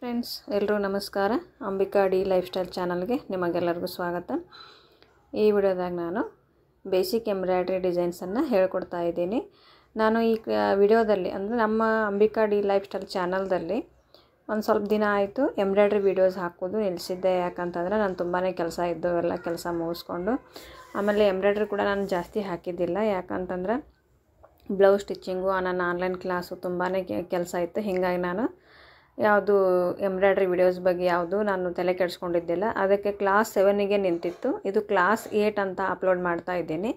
Friends, ಎಲ್ಲರೂ ನಮಸ್ಕಾರ. Ambika D life style ಚಾನಲ್ಗೆ ನಿಮಗೆಲ್ಲರಿಗೂ ಸ್ವಾಗತ. ಈ ವಿಡಿಯೋದಾಗ ನಾನು ಬೇಸಿಕ್ ಎಂಬ್ರಾಯ್ಡ್ರಿ ಡಿಸೈನ್ಸನ್ನು ಹೇಳ್ಕೊಡ್ತಾ ಇದ್ದೀನಿ. ನಾನು ಈ ವಿಡಿಯೋದಲ್ಲಿ ಅಂದರೆ ನಮ್ಮ ಅಂಬಿಕಾ ಡಿ ಲೈಫ್ ಸ್ಟೈಲ್ ಚಾನಲ್ದಲ್ಲಿ ಒಂದು ಸ್ವಲ್ಪ ದಿನ ಆಯಿತು ಎಂಬ್ರಾಯ್ಡ್ರಿ ವೀಡಿಯೋಸ್ ಹಾಕೋದು ನಿಲ್ಲಿಸಿದ್ದೆ. ಯಾಕಂತಂದರೆ ನಾನು ತುಂಬಾ ಕೆಲಸ ಇದ್ದು ಎಲ್ಲ ಕೆಲಸ ಮುಗಿಸ್ಕೊಂಡು ಆಮೇಲೆ ಎಂಬ್ರಾಯ್ಡ್ರಿ ಕೂಡ ನಾನು ಜಾಸ್ತಿ ಹಾಕಿದ್ದಿಲ್ಲ. ಯಾಕಂತಂದ್ರೆ ಬ್ಲೌಸ್ ಸ್ಟಿಚ್ಚಿಂಗು ನನ್ನ ಆನ್ಲೈನ್ ಕ್ಲಾಸು ತುಂಬಾ ಕೆಲಸ ಇತ್ತು. ಹೀಗಾಗಿ ನಾನು ಯಾವುದು ಎಂಬ್ರಾಯ್ಡ್ರಿ ವಿಡಿಯೋಸ್ ಬಗ್ಗೆ ಯಾವುದು ನಾನು ತಲೆ ಕೆಡಿಸ್ಕೊಂಡಿದ್ದಿಲ್ಲ. ಅದಕ್ಕೆ ಕ್ಲಾಸ್ 7ಗೆ ನಿಂತಿತ್ತು. ಇದು ಕ್ಲಾಸ್ 8 ಅಂತ ಅಪ್ಲೋಡ್ ಮಾಡ್ತಾ ಇದ್ದೀನಿ.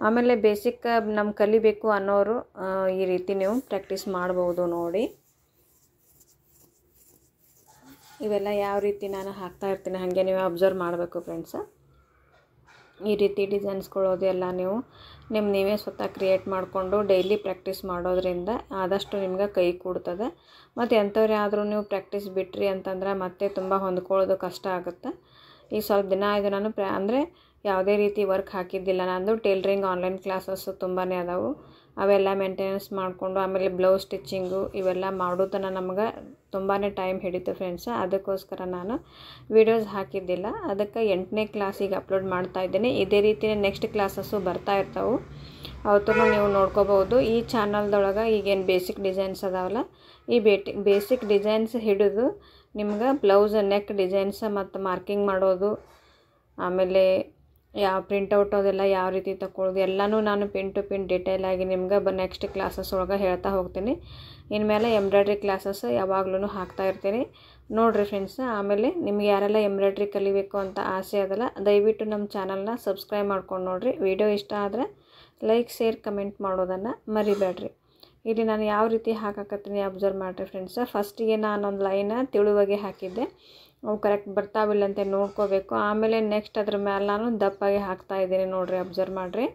ಆಮೇಲೆ ಬೇಸಿಕ್ ನಮ್ಮ ಕಲಿಬೇಕು ಅನ್ನೋರು ಈ ರೀತಿ ನೀವು ಪ್ರಾಕ್ಟೀಸ್ ಮಾಡ್ಬೋದು. ನೋಡಿ, ಇವೆಲ್ಲ ಯಾವ ರೀತಿ ನಾನು ಹಾಕ್ತಾ ಇರ್ತೀನಿ ಹಾಗೆ ನೀವು ಅಬ್ಸರ್ವ್ ಮಾಡಬೇಕು ಫ್ರೆಂಡ್ಸ. ಈ ರೀತಿ ಡಿಸೈನ್ಸ್ಗಳೋದು ಎಲ್ಲ ನೀವು ನೀವೇ ಸ್ವತಃ ಕ್ರಿಯೇಟ್ ಮಾಡಿಕೊಂಡು ಡೈಲಿ ಪ್ರಾಕ್ಟೀಸ್ ಮಾಡೋದ್ರಿಂದ ಆದಷ್ಟು ನಿಮ್ಗೆ ಕೈ ಕೂಡ್ತದೆ. ಮತ್ತು ಎಂಥವ್ರು ಆದರೂ ನೀವು ಪ್ರಾಕ್ಟೀಸ್ ಬಿಟ್ರಿ ಅಂತಂದ್ರೆ ಮತ್ತೆ ತುಂಬ ಹೊಂದ್ಕೊಳ್ಳೋದು ಕಷ್ಟ ಆಗುತ್ತೆ. ಈ ಸ್ವಲ್ಪ ದಿನ ಇದು ನಾನು ಅಂದರೆ ಯಾವುದೇ ರೀತಿ ವರ್ಕ್ ಹಾಕಿದ್ದಿಲ್ಲ. ನಂದು ಟೇಲರಿಂಗ್ ಆನ್ಲೈನ್ ಕ್ಲಾಸಸ್ಸು ತುಂಬಾ ಅದಾವು. ಅವೆಲ್ಲ ಮೇಂಟೆನೆನ್ಸ್ ಮಾಡಿಕೊಂಡು ಆಮೇಲೆ ಬ್ಲೌಸ್ ಸ್ಟಿಚ್ಚಿಂಗು ಇವೆಲ್ಲ ಮಾಡೋದನ್ನು ನಮ್ಗೆ ತುಂಬಾ ಟೈಮ್ ಹಿಡಿತು ಫ್ರೆಂಡ್ಸ. ಅದಕ್ಕೋಸ್ಕರ ನಾನು ವೀಡಿಯೋಸ್ ಹಾಕಿದ್ದಿಲ್ಲ. ಅದಕ್ಕೆ 8ನೇ ಕ್ಲಾಸಿಗೆ ಅಪ್ಲೋಡ್ ಮಾಡ್ತಾ ಇದ್ದೀನಿ. ಇದೇ ರೀತಿ ನೆಕ್ಸ್ಟ್ ಕ್ಲಾಸಸ್ಸು ಬರ್ತಾ ಇರ್ತಾವೆ, ಅವತ್ತೂ ನೀವು ನೋಡ್ಕೋಬೋದು. ಈ ಚಾನಲ್ದೊಳಗೆ ಈಗೇನು ಬೇಸಿಕ್ ಡಿಸೈನ್ಸ್ ಅದಾವಲ್ಲ, ಈ ಬೇಸಿಕ್ ಡಿಸೈನ್ಸ್ ಹಿಡಿದು ನಿಮ್ಗೆ ಬ್ಲೌಸ್ ನೆಕ್ ಡಿಸೈನ್ಸ್ ಮತ್ತು ಮಾರ್ಕಿಂಗ್ ಮಾಡೋದು, ಆಮೇಲೆ ಯಾವ ಪ್ರಿಂಟೌಟ್ ಅದೆಲ್ಲ ಯಾವ ರೀತಿ ತಗೊಳ್ಳೋದು ಎಲ್ಲನೂ ನಾನು ಪಿನ್ ಟು ಪಿನ್ ಡೀಟೇಲಾಗಿ ನಿಮ್ಗೆ ನೆಕ್ಸ್ಟ್ ಕ್ಲಾಸಸ್ ಒಳಗೆ ಹೇಳ್ತಾ ಹೋಗ್ತೀನಿ. ಇನ್ಮೇಲೆ ಎಂಬ್ರಾಯ್ಡ್ರಿ ಕ್ಲಾಸಸ್ ಯಾವಾಗ್ಲೂ ಹಾಕ್ತಾ ಇರ್ತೀನಿ. ನೋಡಿರಿ ಫ್ರೆಂಡ್ಸ್. ಆಮೇಲೆ ನಿಮ್ಗೆ ಯಾರೆಲ್ಲ ಎಂಬ್ರಾಯ್ಡ್ರಿ ಕಲಿಬೇಕು ಅಂತ ಆಸೆ ಅದಲ್ಲ, ದಯವಿಟ್ಟು ನಮ್ಮ ಚಾನಲ್ನ ಸಬ್ಸ್ಕ್ರೈಬ್ ಮಾಡ್ಕೊಂಡು ನೋಡಿರಿ. ವಿಡಿಯೋ ಇಷ್ಟ ಆದರೆ ಲೈಕ್, ಶೇರ್, ಕಮೆಂಟ್ ಮಾಡೋದನ್ನು ಮರಿಬೇಡ್ರಿ. ಇಲ್ಲಿ ನಾನು ಯಾವ ರೀತಿ ಹಾಕಕತ್ತೀನಿ ಅಬ್ಸರ್ವ್ ಮಾಡಿರಿ ಫ್ರೆಂಡ್ಸ. ಫಸ್ಟಿಗೆ ನಾನೊಂದು ಲೈನ ತಿಳುವಾಗೆ ಹಾಕಿದ್ದೆ, ಅವು ಕರೆಕ್ಟ್ ಬರ್ತಾವಿಲ್ಲ ಅಂತ ನೋಡ್ಕೋಬೇಕು. ಆಮೇಲೆ ನೆಕ್ಸ್ಟ್ ಅದ್ರ ಮೇಲೆ ನಾನು ದಪ್ಪಾಗಿ ಹಾಕ್ತಾ ಇದ್ದೀನಿ. ನೋಡಿರಿ, ಅಬ್ಸರ್ವ್ ಮಾಡಿರಿ.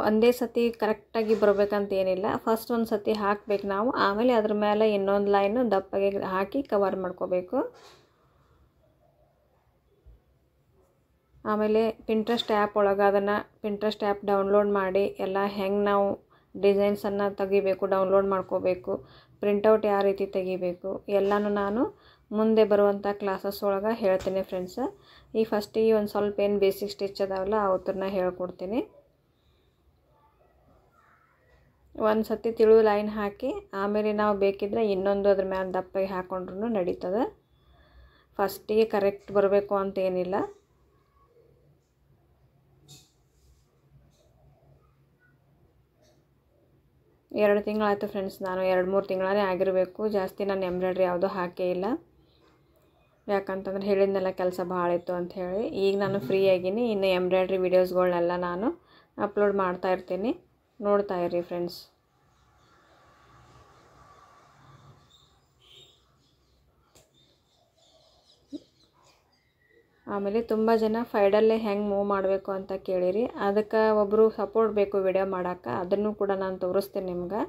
ಒಂದೇ ಸತಿ ಕರೆಕ್ಟಾಗಿ ಬರಬೇಕಂತ ಏನಿಲ್ಲ. ಫಸ್ಟ್ ಒಂದು ಸತಿ ಹಾಕಬೇಕು ನಾವು, ಆಮೇಲೆ ಅದ್ರ ಮೇಲೆ ಇನ್ನೊಂದು ಲೈನು ದಪ್ಪಾಗಿ ಹಾಕಿ ಕವರ್ ಮಾಡ್ಕೋಬೇಕು. ಆಮೇಲೆ ಪಿಂಟ್ರೆಸ್ಟ್ ಆ್ಯಪ್ ಒಳಗೆ ಅದನ್ನು ಪಿಂಟ್ರೆಸ್ಟ್ ಆ್ಯಪ್ ಡೌನ್ಲೋಡ್ ಮಾಡಿ ಎಲ್ಲ ಹೆಂಗೆ ನಾವು ಡಿಸೈನ್ಸನ್ನು ತೆಗಿಬೇಕು ಡೌನ್ಲೋಡ್ ಮಾಡ್ಕೋಬೇಕು, ಪ್ರಿಂಟೌಟ್ ಯಾವ ರೀತಿ ತೆಗಿಬೇಕು ಎಲ್ಲನೂ ನಾನು ಮುಂದೆ ಬರುವಂಥ ಕ್ಲಾಸಸ್ ಒಳಗೆ ಹೇಳ್ತೀನಿ ಫ್ರೆಂಡ್ಸ. ಈ ಫಸ್ಟಿಗೆ ಒಂದು ಸ್ವಲ್ಪ ಏನು ಬೇಸಿಕ್ ಸ್ಟಿಚ್ ಅದಾವಲ್ಲ ಅವತ್ತನ್ನ ಹೇಳ್ಕೊಡ್ತೀನಿ. ಒಂದು ಸತಿ ತಿಳು ಲೈನ್ ಹಾಕಿ ಆಮೇಲೆ ನಾವು ಬೇಕಿದ್ರೆ ಇನ್ನೊಂದು ಅದ್ರ ಮೇಲೆ ದಪ್ಪಾಗಿ ಹಾಕ್ಕೊಂಡ್ರೂ ನಡೀತದೆ. ಫಸ್ಟಿಗೆ ಕರೆಕ್ಟ್ ಬರಬೇಕು ಅಂತ ಏನಿಲ್ಲ. ಎರಡು ತಿಂಗಳಾಯಿತು ಫ್ರೆಂಡ್ಸ್, ನಾನು 2-3 ತಿಂಗಳೇ ಆಗಿರಬೇಕು. ಜಾಸ್ತಿ ನಾನು ಎಂಬ್ರಾಯ್ಡ್ರಿ ಯಾವುದೂ ಹಾಕೇ ಇಲ್ಲ. ಯಾಕಂತಂದ್ರೆ ಹೇಳಿದ್ನೆಲ್ಲ ಕೆಲಸ ಭಾಳ ಇತ್ತು ಅಂಥೇಳಿ. ಈಗ ನಾನು ಫ್ರೀ ಆಗೀನಿ. ಇನ್ನು ಎಂಬ್ರಾಯ್ಡ್ರಿ ವೀಡಿಯೋಸ್ಗಳನ್ನೆಲ್ಲ ನಾನು ಅಪ್ಲೋಡ್ ಮಾಡ್ತಾ ಇರ್ತೀನಿ, ನೋಡ್ತಾ ಇರಿ ಫ್ರೆಂಡ್ಸ್. ಆಮೇಲೆ ತುಂಬ ಜನ ಫೈಡಲ್ಲೇ ಹೆಂಗೆ ಮೂವ್ ಮಾಡಬೇಕು ಅಂತ ಕೇಳಿರಿ. ಅದಕ್ಕೆ ಒಬ್ಬರು ಸಪೋರ್ಟ್ ಬೇಕು ವಿಡಿಯೋ ಮಾಡೋಕ್ಕೆ. ಅದನ್ನು ಕೂಡ ನಾನು ತೋರಿಸ್ತೀನಿ ನಿಮ್ಗೆ.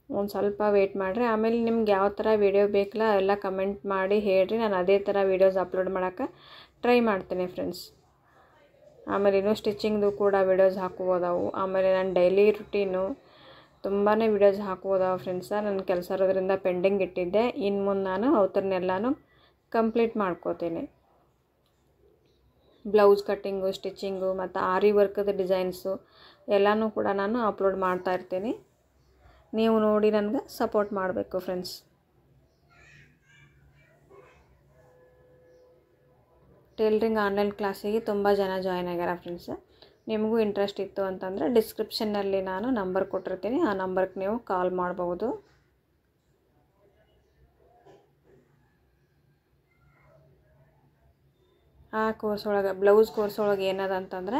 ಒಂದು ಸ್ವಲ್ಪ ವೆಯ್ಟ್ ಮಾಡಿರಿ. ಆಮೇಲೆ ನಿಮ್ಗೆ ಯಾವ ಥರ ವಿಡಿಯೋ ಬೇಕಲ್ಲ ಎಲ್ಲ ಕಮೆಂಟ್ ಮಾಡಿ ಹೇಳ್ರಿ. ನಾನು ಅದೇ ಥರ ವೀಡಿಯೋಸ್ ಅಪ್ಲೋಡ್ ಮಾಡೋಕ್ಕೆ ಟ್ರೈ ಮಾಡ್ತೀನಿ ಫ್ರೆಂಡ್ಸ್. ಆಮೇಲೆ ಇನ್ನೂ ಸ್ಟಿಚ್ಚಿಂಗ್ದು ಕೂಡ ವೀಡಿಯೋಸ್ ಹಾಕೋದಾವು. ಆಮೇಲೆ ನಾನು ಡೈಲಿ ರುಟೀನು ತುಂಬಾ ವೀಡಿಯೋಸ್ ಹಾಕೋದಾವು ಫ್ರೆಂಡ್ಸ. ನನ್ನ ಕೆಲಸ ಇರೋದ್ರಿಂದ ಪೆಂಡಿಂಗ್ ಇಟ್ಟಿದ್ದೆ. ಇನ್ನು ಮುಂದೆ ನಾನು ಅವತ್ತನ್ನೆಲ್ಲನೂ ಕಂಪ್ಲೀಟ್ ಮಾಡ್ಕೋತೀನಿ. ಬ್ಲೌಸ್ ಕಟ್ಟಿಂಗು, ಸ್ಟಿಚ್ಚಿಂಗು ಮತ್ತು ಆರಿ ವರ್ಕದ ಡಿಸೈನ್ಸು ಎಲ್ಲನೂ ಕೂಡ ನಾನು ಅಪ್ಲೋಡ್ ಮಾಡ್ತಾ ಇರ್ತೀನಿ. ನೀವು ನೋಡಿ ನನಗೆ ಸಪೋರ್ಟ್ ಮಾಡಬೇಕು ಫ್ರೆಂಡ್ಸ್. ಟೇಲರಿಂಗ್ ಆನ್ಲೈನ್ ಕ್ಲಾಸಿಗೆ ತುಂಬ ಜನ ಜಾಯ್ನ್ ಆಗ್ಯಾರ ಫ್ರೆಂಡ್ಸ್. ನಿಮಗೂ ಇಂಟ್ರೆಸ್ಟ್ ಇತ್ತು ಅಂತಂದರೆ ಡಿಸ್ಕ್ರಿಪ್ಷನ್ನಲ್ಲಿ ನಾನು ನಂಬರ್ ಕೊಟ್ಟಿರ್ತೀನಿ. ಆ ನಂಬರ್ಗೆ ನೀವು ಕಾಲ್ ಮಾಡ್ಬೋದು. ಆ ಕೋರ್ಸ್ ಒಳಗೆ ಬ್ಲೌಸ್ ಕೋರ್ಸ್ ಒಳಗೆ ಏನದ ಅಂತಂದ್ರೆ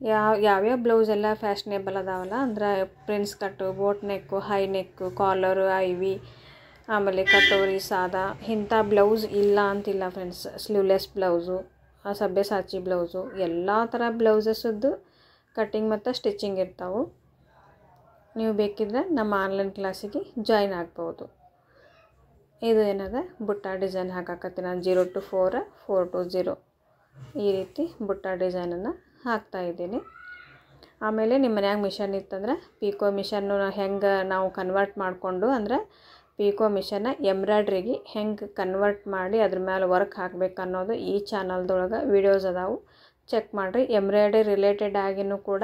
ಯಾವ್ಯಾವ ಬ್ಲೌಸ್ ಎಲ್ಲ ಫ್ಯಾಷನೇಬಲ್ ಅದಾವಲ್ಲ, ಅಂದ್ರೆ ಪ್ರಿನ್ಸ್ ಕಟ್ಟು, ಬೋಟ್ ನೆಕ್ಕು, ಹೈ ನೆಕ್ಕು, ಕಾಲರು, ಐವಿ, ಆಮೇಲೆ ಕಟೋರಿ, ಸಾದಾ ಇಂಥ ಬ್ಲೌಸ್ ಇಲ್ಲ ಅಂತಿಲ್ಲ ಫ್ರೆಂಡ್ಸ್. ಸ್ಲೀವ್ಲೆಸ್ ಬ್ಲೌಸು, ಸಬ್ಬೆಸಾಚಿ ಬ್ಲೌಸು ಎಲ್ಲ ಥರ ಬ್ಲೌಸಸ್ಸದ್ದು ಕಟ್ಟಿಂಗ್ ಮತ್ತು ಸ್ಟಿಚ್ಚಿಂಗ್ ಇರ್ತಾವೆ. ನೀವು ಬೇಕಿದ್ರೆ ನಮ್ಮ ಆನ್ಲೈನ್ ಕ್ಲಾಸಿಗೆ ಜಾಯ್ನ್ ಆಗ್ಬೋದು. ಇದು ಏನದ ಬುಟ್ಟ ಡಿಸೈನ್ ಹಾಕಕತ್ತೀನಿ ನಾನು. 0 to 4, 4 to 0 ಈ ರೀತಿ ಬುಟ್ಟ ಡಿಸೈನನ್ನು ಹಾಕ್ತಾಯಿದ್ದೀನಿ. ಆಮೇಲೆ ನಿಮ್ಮ ಮನ್ಯಾಗ ಮಿಷನ್ ಇತ್ತಂದ್ರೆ ಪಿಕೋ ಮಿಷನ್ನು ಹೆಂಗೆ ನಾವು ಕನ್ವರ್ಟ್ ಮಾಡಿಕೊಂಡು ಅಂದ್ರೆ ಪಿಕೋ ಮಿಷನ್ನ ಎಂಬ್ರಾಯ್ಡ್ರಿಗೆ ಹೆಂಗೆ ಕನ್ವರ್ಟ್ ಮಾಡಿ ಅದ್ರ ಮೇಲೆ ವರ್ಕ್ ಹಾಕ್ಬೇಕು ಅನ್ನೋದು ಈ ಚಾನಲ್ದೊಳಗೆ ವೀಡಿಯೋಸ್ ಅದಾವು, ಚೆಕ್ ಮಾಡಿರಿ. ಎಂಬ್ರಾಯ್ಡ್ರಿ ರಿಲೇಟೆಡ್ ಆಗಿನೂ ಕೂಡ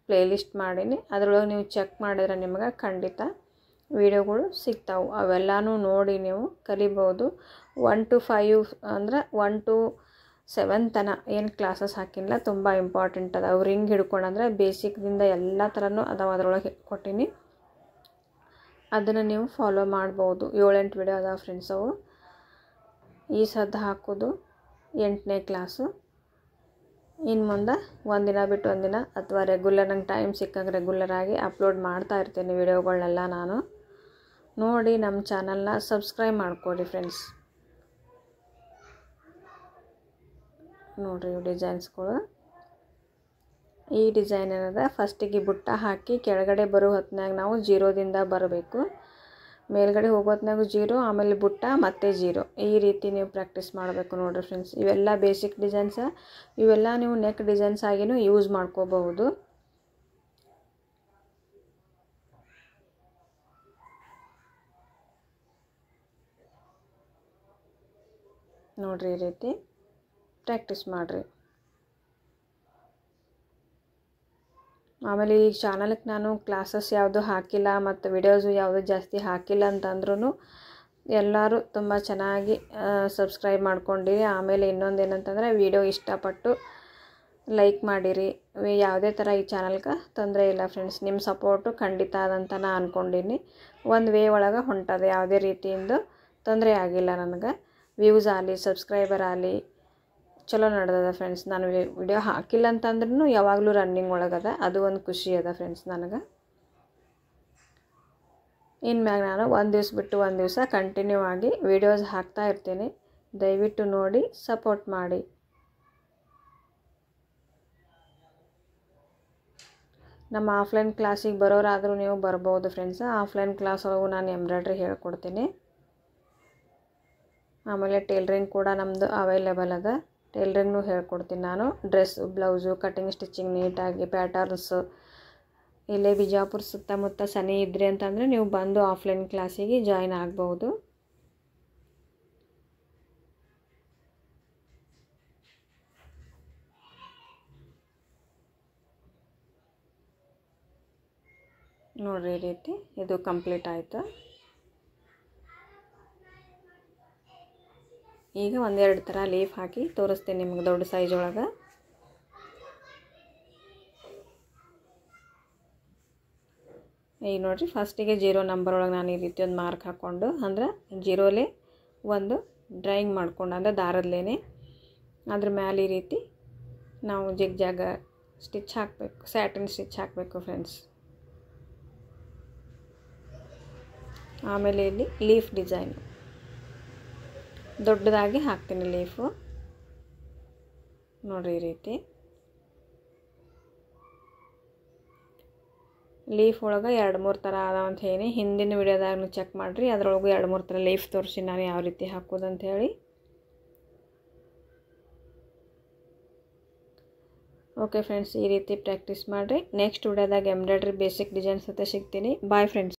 ಪ್ಲೇಲಿಸ್ಟ್ ಮಾಡೀನಿ, ಅದರೊಳಗೆ ನೀವು ಚೆಕ್ ಮಾಡಿದ್ರೆ ನಿಮಗೆ ಖಂಡಿತ ವೀಡಿಯೋಗಳು ಸಿಗ್ತಾವೆ. ಅವೆಲ್ಲನೂ ನೋಡಿ ನೀವು ಕಲಿಬೋದು. 1 to 5 ಅಂದ್ರೆ 1 to 7 ತನಕ ಏನು ಕ್ಲಾಸಸ್ ಹಾಕಿಲ್ಲ, ತುಂಬ ಇಂಪಾರ್ಟೆಂಟ್ ಅದಾವೆ. ರಿಂಗ್ ಹಿಡ್ಕೊಂಡಂದ್ರೆ ಬೇಸಿಕ್ದಿಂದ ಎಲ್ಲ ಥರನೂ ಅದಾವೆ, ಅದರೊಳಗೆ ಕೊಟ್ಟೀನಿ. ಅದನ್ನು ನೀವು ಫಾಲೋ ಮಾಡ್ಬೋದು. 7-8 ವಿಡಿಯೋ ಅದಾವೆ ಫ್ರೆಂಡ್ಸ್. ಅವು ಈ ಸದ್ದು ಹಾಕೋದು 8ನೇ ಕ್ಲಾಸು. ಇನ್ನು ಮುಂದೆ ಒಂದಿನ ಬಿಟ್ಟು ಒಂದಿನ ಅಥವಾ ರೆಗ್ಯುಲರ್ ನಂಗೆ ಟೈಮ್ ಸಿಕ್ಕಾಗ ರೆಗ್ಯುಲರಾಗಿ ಅಪ್ಲೋಡ್ ಮಾಡ್ತಾ ಇರ್ತೀನಿ ವಿಡಿಯೋಗಳನ್ನೆಲ್ಲ. ನಾನು ನೋಡಿ ನಮ್ಮ ಚಾನಲ್ನ ಸಬ್ಸ್ಕ್ರೈಬ್ ಮಾಡ್ಕೊಳ್ಳಿ ಫ್ರೆಂಡ್ಸ್. ನೋಡಿರಿ ಡಿಸೈನ್ಸ್ಗಳು. ಈ ಡಿಸೈನ್ ಏನದ, ಫಸ್ಟಿಗೆ ಬುಟ್ಟ ಹಾಕಿ ಕೆಳಗಡೆ ಬರೋ ಹೊತ್ತಿನಾಗ ನಾವು ಜೀರೋದಿಂದ ಬರಬೇಕು. ಮೇಲ್ಗಡೆ ಹೋಗೋ ಹೊತ್ತಿನಾಗ ಜೀರೋ, ಆಮೇಲೆ ಬುಟ್ಟ ಮತ್ತೆ ಜೀರೋ, ಈ ರೀತಿ ನೀವು ಪ್ರಾಕ್ಟೀಸ್ ಮಾಡಬೇಕು ನೋಡಿರಿ ಫ್ರೆಂಡ್ಸ್. ಇವೆಲ್ಲ ಬೇಸಿಕ್ ಡಿಸೈನ್ಸ. ಇವೆಲ್ಲ ನೀವು ನೆಕ್ ಡಿಸೈನ್ಸ್ ಆಗಿನೂ ಯೂಸ್ ಮಾಡ್ಕೋಬಹುದು. ನೋಡಿರಿ ಈ ರೀತಿ ಪ್ರಾಕ್ಟೀಸ್ ಮಾಡಿರಿ. ಆಮೇಲೆ ಈ ಚಾನಲ್ಗೆ ನಾನು ಕ್ಲಾಸಸ್ ಯಾವುದು ಹಾಕಿಲ್ಲ ಮತ್ತು ವಿಡಿಯೋಸು ಯಾವುದು ಜಾಸ್ತಿ ಹಾಕಿಲ್ಲ ಅಂತಂದ್ರೂ ಎಲ್ಲರೂ ತುಂಬ ಚೆನ್ನಾಗಿ ಸಬ್ಸ್ಕ್ರೈಬ್ ಮಾಡ್ಕೊಂಡಿರಿ. ಆಮೇಲೆ ಇನ್ನೊಂದು ಏನಂತಂದರೆ ವಿಡಿಯೋ ಇಷ್ಟಪಟ್ಟು ಲೈಕ್ ಮಾಡಿರಿ. ಯಾವುದೇ ಥರ ಈ ಚಾನಲ್ಗೆ ತೊಂದರೆ ಇಲ್ಲ ಫ್ರೆಂಡ್ಸ್. ನಿಮ್ಮ ಸಪೋರ್ಟು ಖಂಡಿತ ಅದಂತ ನಾನು ಅಂದ್ಕೊಂಡೀನಿ. ಒಂದು ವೇ ಒಳಗೆ ಹೊಂಟದೆ, ಯಾವುದೇ ರೀತಿಯಿಂದ ತೊಂದರೆ ಆಗಿಲ್ಲ ನನಗೆ. ವ್ಯೂಸ್ ಆಗಲಿ ಸಬ್ಸ್ಕ್ರೈಬರ್ ಆಗಲಿ ಚಲೋ ನಡೆದದ ಫ್ರೆಂಡ್ಸ್. ನಾನು ವಿಡಿಯೋ ಹಾಕಿಲ್ಲ ಅಂತಂದ್ರೂ ಯಾವಾಗಲೂ ರನ್ನಿಂಗ್ ಒಳಗದ, ಅದು ಒಂದು ಖುಷಿ ಅದ ಫ್ರೆಂಡ್ಸ್ ನನಗೆ. ಇನ್ಮ್ಯಾಗ ನಾನು ಒಂದು ದಿವ್ಸ ಬಿಟ್ಟು ಒಂದು ದಿವಸ ಕಂಟಿನ್ಯೂ ಆಗಿ ವಿಡಿಯೋಸ್ ಹಾಕ್ತಾ ಇರ್ತೀನಿ. ದಯವಿಟ್ಟು ನೋಡಿ ಸಪೋರ್ಟ್ ಮಾಡಿ. ನಮ್ಮ ಆಫ್ಲೈನ್ ಕ್ಲಾಸಿಗೆ ಬರೋರಾದರೂ ನೀವು ಬರ್ಬೋದು ಫ್ರೆಂಡ್ಸ್. ಆಫ್ಲೈನ್ ಕ್ಲಾಸ್ ಒಳಗೂ ನಾನು ಎಂಬ್ರಾಯ್ಡ್ರಿ ಹೇಳ್ಕೊಡ್ತೀನಿ. ಆಮೇಲೆ ಟೇಲ್ರಿಂಗ್ ಕೂಡ ನಮ್ಮದು ಅವೈಲೇಬಲ್ ಅದ, ಟೇಲ್ರಿಂಗ್ನೂ ಹೇಳ್ಕೊಡ್ತೀನಿ ನಾನು. ಡ್ರೆಸ್ ಬ್ಲೌಸು ಕಟಿಂಗ್ ಸ್ಟಿಚಿಂಗ್ ನೀಟಾಗಿ ಪ್ಯಾಟರ್ನ್ಸು. ಇಲ್ಲೇ ಬಿಜಾಪುರ ಸುತ್ತಮುತ್ತ ಸನಿ ಇದ್ರಿ ಅಂತಂದರೆ ನೀವು ಬಂದು ಆಫ್ಲೈನ್ ಕ್ಲಾಸಿಗೆ ಜಾಯ್ನ್ ಆಗ್ಬೋದು. ನೋಡಿರಿ ಈ ರೀತಿ ಇದು ಕಂಪ್ಲೀಟ್ ಆಯಿತು. ಈಗ ಒಂದೆರಡು ಥರ ಲೀಫ್ ಹಾಕಿ ತೋರಿಸ್ತೀನಿ ನಿಮ್ಗೆ ದೊಡ್ಡ ಸೈಜ್ ಒಳಗೆ. ಈಗ ನೋಡಿರಿ ಫಸ್ಟಿಗೆ ಜೀರೋ ನಂಬರ್ ಒಳಗೆ ನಾನು ಈ ರೀತಿ ಒಂದು ಮಾರ್ಕ್ ಹಾಕ್ಕೊಂಡು, ಅಂದ್ರೆ ಜೀರೋಲೇ ಒಂದು ಡ್ರಾಯಿಂಗ್ ಮಾಡ್ಕೊಂಡು, ಅಂದರೆ ದಾರದಲ್ಲೇ ಅದ್ರ ಮೇಲೆ ಈ ರೀತಿ ನಾವು ಜಿಗ್ಜಾಗ ಸ್ಟಿಚ್ ಹಾಕಬೇಕು, ಸ್ಯಾಟಿನ್ ಸ್ಟಿಚ್ ಹಾಕಬೇಕು ಫ್ರೆಂಡ್ಸ್. ಆಮೇಲೆ ಇಲ್ಲಿ ಲೀಫ್ ಡಿಸೈನ್ ದೊಡ್ಡದಾಗಿ ಹಾಕ್ತೀನಿ ಲೀಫು. ನೋಡಿರಿ ಈ ರೀತಿ ಲೀಫ್ ಒಳಗೆ 2-3 ಥರ ಅದಾವ ಅಂತ ಹೇಳಿ ಹಿಂದಿನ ವಿಡಿಯೋದಾಗ ಚೆಕ್ ಮಾಡಿರಿ. ಅದರೊಳಗೂ 2-3 ಥರ ಲೀಫ್ ತೋರಿಸಿ ನಾನು ಯಾವ ರೀತಿ ಹಾಕೋದಂತ ಹೇಳಿ. ಓಕೆ ಫ್ರೆಂಡ್ಸ್, ಈ ರೀತಿ ಪ್ರಾಕ್ಟೀಸ್ ಮಾಡಿರಿ. ನೆಕ್ಸ್ಟ್ ವಿಡಿಯೋದಾಗ ಎಂಬ್ರಾಯ್ಡ್ರಿ ಬೇಸಿಕ್ ಡಿಸೈನ್ಸ್ ಜೊತೆ ಸಿಗ್ತೀನಿ. Bye friends.